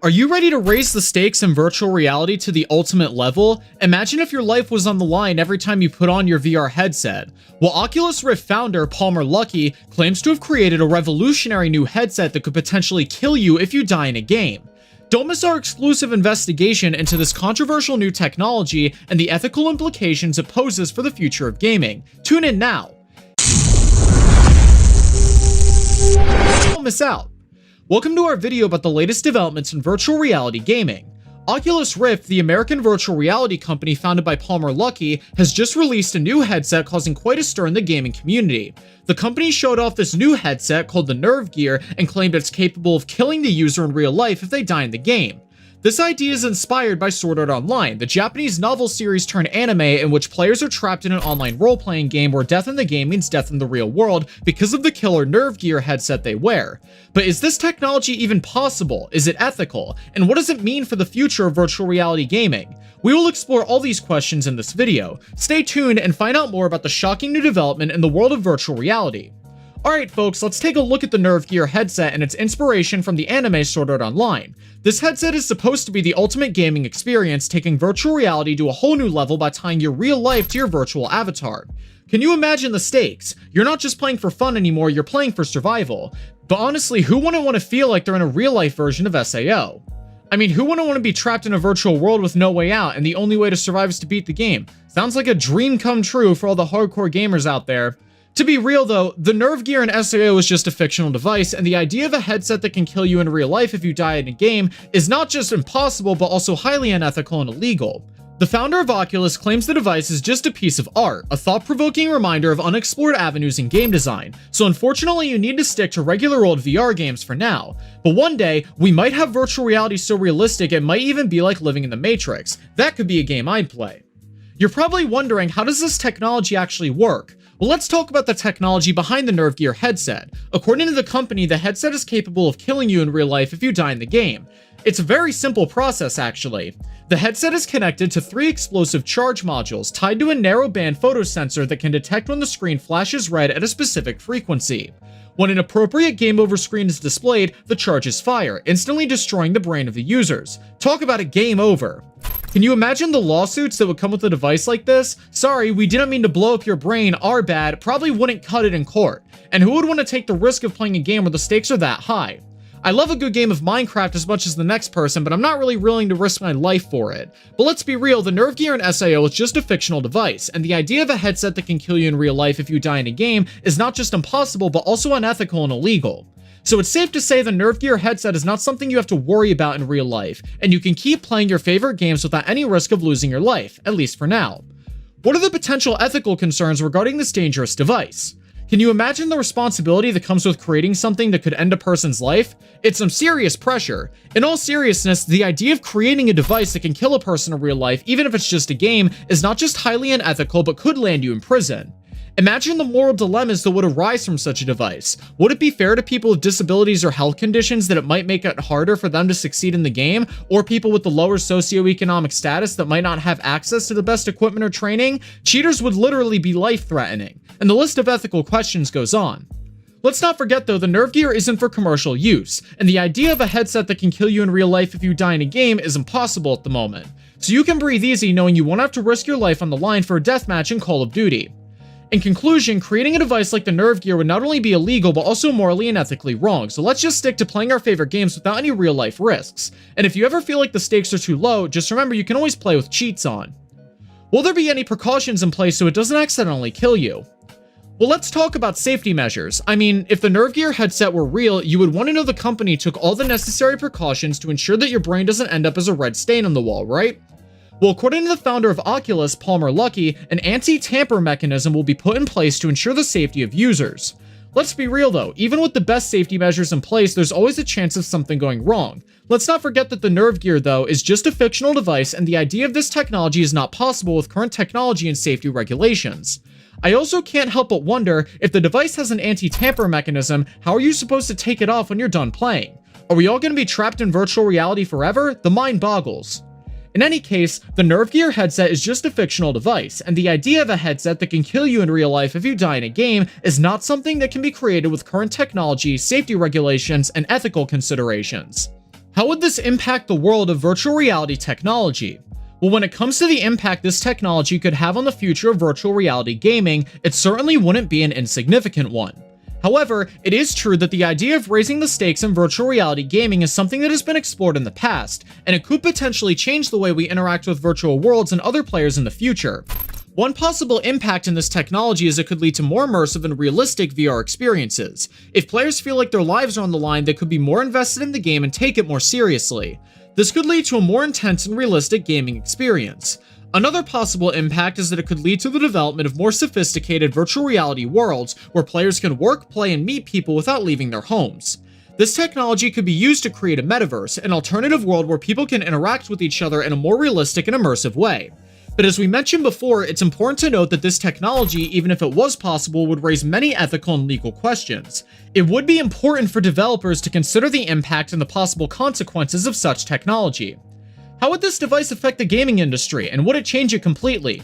Are you ready to raise the stakes in virtual reality to the ultimate level? Imagine if your life was on the line every time you put on your VR headset. Well, Oculus Rift founder Palmer Luckey claims to have created a revolutionary new headset that could potentially kill you if you die in a game. Don't miss our exclusive investigation into this controversial new technology and the ethical implications it poses for the future of gaming. Tune in now. Don't miss out. Welcome to our video about the latest developments in virtual reality gaming. Oculus Rift, the American virtual reality company founded by Palmer Luckey, has just released a new headset causing quite a stir in the gaming community. The company showed off this new headset called the Nerve Gear and claimed it's capable of killing the user in real life if they die in the game. This idea is inspired by Sword Art Online, the Japanese novel series turned anime in which players are trapped in an online role-playing game where death in the game means death in the real world because of the killer Nerve Gear headset they wear. But is this technology even possible? Is it ethical? And what does it mean for the future of virtual reality gaming? We will explore all these questions in this video. Stay tuned and find out more about the shocking new development in the world of virtual reality. Alright folks, let's take a look at the Nerve Gear headset and its inspiration from the anime Sword Art Online. This headset is supposed to be the ultimate gaming experience, taking virtual reality to a whole new level by tying your real life to your virtual avatar. Can you imagine the stakes? You're not just playing for fun anymore, you're playing for survival. But honestly, who wouldn't want to feel like they're in a real life version of SAO? I mean, who wouldn't want to be trapped in a virtual world with no way out and the only way to survive is to beat the game? Sounds like a dream come true for all the hardcore gamers out there. To be real though, the Nerve Gear in SAO is just a fictional device, and the idea of a headset that can kill you in real life if you die in a game is not just impossible, but also highly unethical and illegal. The founder of Oculus claims the device is just a piece of art, a thought-provoking reminder of unexplored avenues in game design, so unfortunately you need to stick to regular old VR games for now. But one day, we might have virtual reality so realistic it might even be like living in the Matrix. That could be a game I'd play. You're probably wondering, how does this technology actually work? Well, let's talk about the technology behind the Nerve Gear headset. According to the company, the headset is capable of killing you in real life if you die in the game. It's a very simple process, actually. The headset is connected to 3 explosive charge modules tied to a narrow-band photosensor that can detect when the screen flashes red at a specific frequency. When an appropriate game over screen is displayed, the charges fire, instantly destroying the brain of the users. Talk about a game over. Can you imagine the lawsuits that would come with a device like this? Sorry, we didn't mean to blow up your brain, our bad, probably wouldn't cut it in court. And who would want to take the risk of playing a game where the stakes are that high? I love a good game of Minecraft as much as the next person, but I'm not really willing to risk my life for it. But let's be real, the Nerve Gear in SAO is just a fictional device, and the idea of a headset that can kill you in real life if you die in a game is not just impossible, but also unethical and illegal. So it's safe to say the Nerve Gear headset is not something you have to worry about in real life, and you can keep playing your favorite games without any risk of losing your life, at least for now. What are the potential ethical concerns regarding this dangerous device? Can you imagine the responsibility that comes with creating something that could end a person's life? It's some serious pressure. In all seriousness, the idea of creating a device that can kill a person in real life, even if it's just a game, is not just highly unethical, but could land you in prison. Imagine the moral dilemmas that would arise from such a device. Would it be fair to people with disabilities or health conditions that it might make it harder for them to succeed in the game, or people with the lower socioeconomic status that might not have access to the best equipment or training? Cheaters would literally be life-threatening, and the list of ethical questions goes on. Let's not forget though, the Nerve Gear isn't for commercial use, and the idea of a headset that can kill you in real life if you die in a game is impossible at the moment. So you can breathe easy knowing you won't have to risk your life on the line for a deathmatch in Call of Duty. In conclusion, creating a device like the Nerve Gear would not only be illegal, but also morally and ethically wrong, so let's just stick to playing our favorite games without any real-life risks. And if you ever feel like the stakes are too low, just remember you can always play with cheats on. Will there be any precautions in place so it doesn't accidentally kill you? Well, let's talk about safety measures. I mean, if the Nerve Gear headset were real, you would want to know the company took all the necessary precautions to ensure that your brain doesn't end up as a red stain on the wall, right? Well, according to the founder of Oculus, Palmer Luckey, an anti-tamper mechanism will be put in place to ensure the safety of users. Let's be real though, even with the best safety measures in place, there's always a chance of something going wrong. Let's not forget that the Nerve Gear though is just a fictional device, and the idea of this technology is not possible with current technology and safety regulations. I also can't help but wonder, if the device has an anti-tamper mechanism, how are you supposed to take it off when you're done playing? Are we all going to be trapped in virtual reality forever? The mind boggles. In any case, the Nerve Gear headset is just a fictional device, and the idea of a headset that can kill you in real life if you die in a game is not something that can be created with current technology, safety regulations, and ethical considerations. How would this impact the world of virtual reality technology? Well, when it comes to the impact this technology could have on the future of virtual reality gaming, it certainly wouldn't be an insignificant one. However, it is true that the idea of raising the stakes in virtual reality gaming is something that has been explored in the past, and it could potentially change the way we interact with virtual worlds and other players in the future. One possible impact in this technology is it could lead to more immersive and realistic VR experiences. If players feel like their lives are on the line, they could be more invested in the game and take it more seriously. This could lead to a more intense and realistic gaming experience. Another possible impact is that it could lead to the development of more sophisticated virtual reality worlds where players can work, play, and meet people without leaving their homes. This technology could be used to create a metaverse, an alternative world where people can interact with each other in a more realistic and immersive way. But as we mentioned before, it's important to note that this technology, even if it was possible, would raise many ethical and legal questions. It would be important for developers to consider the impact and the possible consequences of such technology. How would this device affect the gaming industry, and would it change it completely?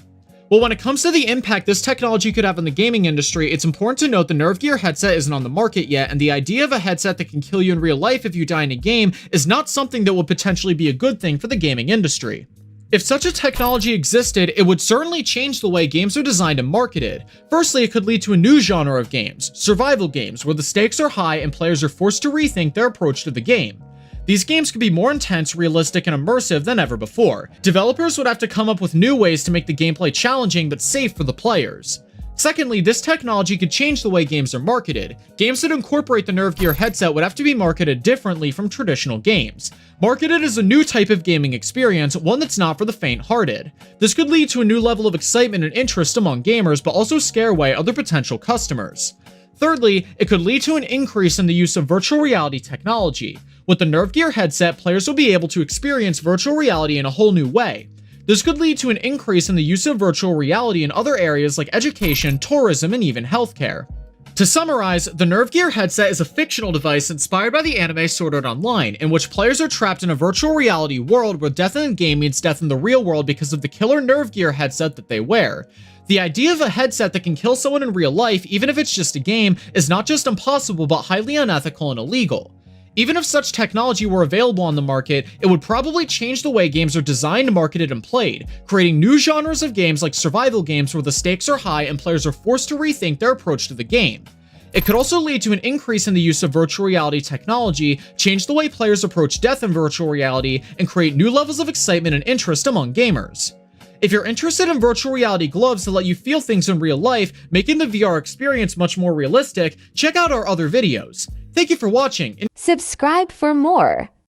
Well, when it comes to the impact this technology could have on the gaming industry, it's important to note the Nerve Gear headset isn't on the market yet, and the idea of a headset that can kill you in real life if you die in a game is not something that would potentially be a good thing for the gaming industry. If such a technology existed, it would certainly change the way games are designed and marketed. Firstly, it could lead to a new genre of games, survival games, where the stakes are high and players are forced to rethink their approach to the game. These games could be more intense, realistic, and immersive than ever before. Developers would have to come up with new ways to make the gameplay challenging but safe for the players. Secondly, this technology could change the way games are marketed. Games that incorporate the Nerve Gear headset would have to be marketed differently from traditional games. Marketed as a new type of gaming experience, one that's not for the faint-hearted. This could lead to a new level of excitement and interest among gamers, but also scare away other potential customers. Thirdly, it could lead to an increase in the use of virtual reality technology. With the Nerve Gear headset, players will be able to experience virtual reality in a whole new way. This could lead to an increase in the use of virtual reality in other areas like education, tourism, and even healthcare. To summarize, the Nerve Gear headset is a fictional device inspired by the anime Sword Art Online, in which players are trapped in a virtual reality world where death in the game means death in the real world because of the killer Nerve Gear headset that they wear. The idea of a headset that can kill someone in real life, even if it's just a game, is not just impossible but highly unethical and illegal. Even if such technology were available on the market, it would probably change the way games are designed, marketed, and played, creating new genres of games like survival games where the stakes are high and players are forced to rethink their approach to the game. It could also lead to an increase in the use of virtual reality technology, change the way players approach death in virtual reality, and create new levels of excitement and interest among gamers. If you're interested in virtual reality gloves that let you feel things in real life, making the VR experience much more realistic, check out our other videos. Thank you for watching. Subscribe for more.